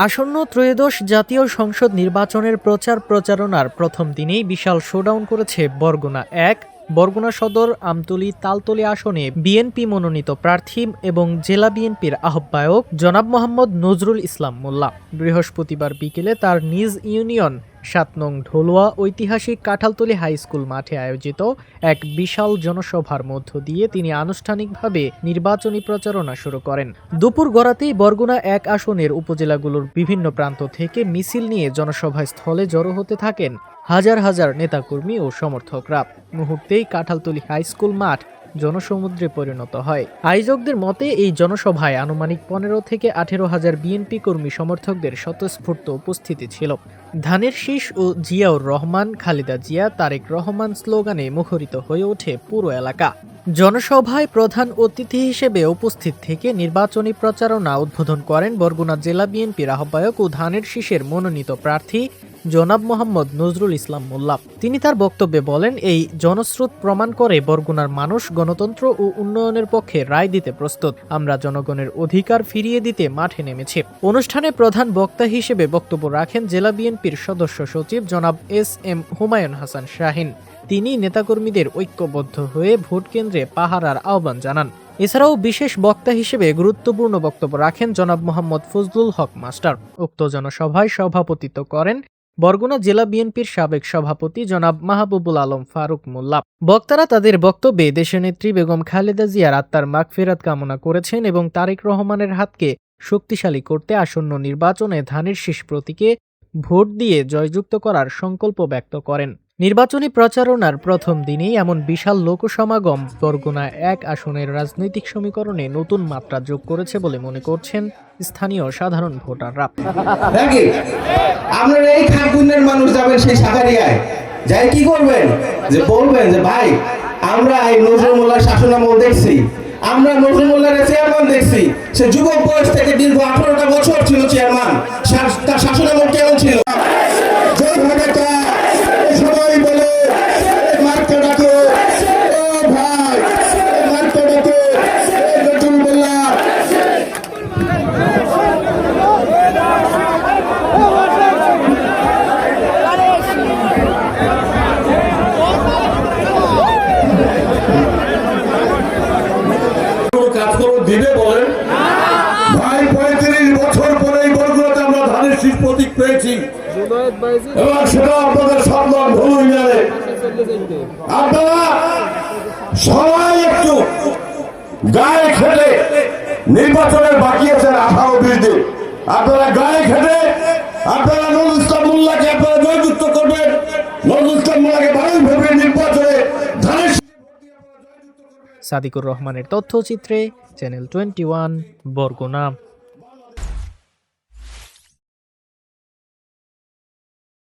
আসন্ন ত্রয়োদশ জাতীয় সংসদ নির্বাচনের প্রচারণার প্রথম দিনেই বিশাল শোডাউন করেছে বরগুনা সদর আমতলী তালতলী আসনে বিএনপি মনোনীত প্রার্থী এবং জেলা বিএনপির আহ্বায়ক জনাব মোহাম্মদ নজরুল ইসলাম মোল্লা। বৃহস্পতিবার বিকেলে তার নিজ ইউনিয়ন ৭ নং ঢোলুয়া ঐতিহাসিক কাঁঠালতলী হাই স্কুল মাঠে আয়োজিত এক বিশাল জনসভার মধ্য দিয়ে তিনি আনুষ্ঠানিকভাবে নির্বাচনী প্রচারণা শুরু করেন। দুপুর গড়াতেই বরগুনা ১ আসনের উপজেলাগুলোর বিভিন্ন প্রান্ত থেকে মিছিল নিয়ে জনসভা স্থলে জড়ো হতে থাকেন হাজার হাজার নেতাকর্মী ও সমর্থকরা। মুহূর্তেই কাঁঠালতলী হাই স্কুল মাঠ জনসমুদ্রে পরিণত হয়। আয়োজকদের মতে এই জনসভায় আনুমানিক ১৫ থেকে ১৮ হাজার বিএনপি কর্মী সমর্থকদের স্বতঃস্ফূর্ত উপস্থিতি ছিল। ধানের শীষ ও জিয়াউর রহমান, খালেদা জিয়া, তারেক রহমান স্লোগানে মুখরিত হয়ে ওঠে পুরো এলাকা। জনসভায় প্রধান অতিথি হিসেবে উপস্থিত থেকে নির্বাচনী প্রচারণা উদ্বোধন করেন বরগুনা জেলা বিএনপির আহ্বায়ক ও ধানের শীষের মনোনীত প্রার্থী জনাব মোহাম্মদ নজরুল ইসলাম মোল্লা। তিনি তার বক্তব্যে বলেন, এই জনস্রোত প্রমাণ করে বরগুনার মানুষ গণতন্ত্র ও উন্নয়নের পক্ষে রায় দিতে প্রস্তুত। আমরা জনগণের অধিকার ফিরিয়ে দিতে মাঠে নেমেছি। অনুষ্ঠানে প্রধান বক্তা হিসেবে বক্তব্য রাখেন জেলা বিএনপির সদস্য সচিব জনাব এস.এম. হুমায়ুন হাসান শাহিন। তিনি নেতাকর্মীদের ঐক্যবদ্ধ হয়ে ভোট কেন্দ্রে পাহারার আহ্বান জানান। এছাড়াও বিশেষ বক্তা হিসেবে গুরুত্বপূর্ণ বক্তব্য রাখেন জনাব মোহাম্মদ ফজলুল হক মাস্টার। উক্ত জনসভায় সভাপতিত্ব করেন বরগুনা জেলা বিএনপির সাবেক সভাপতি জনাব মাহবুবুল আলম ফারুক মোল্লা। বক্তারা তাদের বক্তব্যে দেশনেত্রী বেগম খালেদা জিয়ার আত্মার মাগফিরাত কামনা করেছেন এবং তারেক রহমানের হাতকে শক্তিশালী করতে আসন্ন নির্বাচনে ধানের শীষ প্রতীকে ভোট দিয়ে জয়যুক্ত করার সংকল্প ব্যক্ত করেন। নির্বাচনী প্রচারণার প্রথম দিনেই এমন বিশাল লোকসমাগম বরগুনা ১ আসনের রাজনৈতিক সমীকরণে নতুন মাত্রা যোগ করেছে বলে মনে করছেন স্থানীয় সাধারণ ভোটাররা। আপনারা এই খানকুনের মানুষ যাবেন সেই সাগারিয়ায়, যাই কি করবেন, যে বলবেন যে ভাই আমরা এই নজরুল মোল্লার শাসনামল দেখছি, আমরা নজরুল মোল্লার চেয়ারম্যান দেখছি, সে যুবক বয়স থেকে দীর্ঘ 18টা বছর ছিল চেয়ারম্যান, তার শাসনামল কেমন ছিল। সবাই বলে মার্কা ডাকো, ও ভাই মার্কা ডাকো, নজরুল মোল্লা। দিবে বলেন ভাই, 35 বছর পরে এই বরগুনাতে আমরা ধানের শীষ প্রতীক পেয়েছি এবং সেটা আপনাদের সম্মান ভুলই জানে। আপনারা সবাই একটু গায়ে খেটে, নির্বাচনের বাকি আছে 18-20 দিন, আপনারা গায়ে খেটে আপনারা নজরুল ইসলাম মোল্লাকে আপনারা জয়যুক্ত করবেন। নজরুল ইসলাম মোল্লাকে ভালোই ভেবে নির্বাচনে ধানের সাদিকুর রহমানের তথ্যচিত্রে চ্যানেল 21 বরগুনা।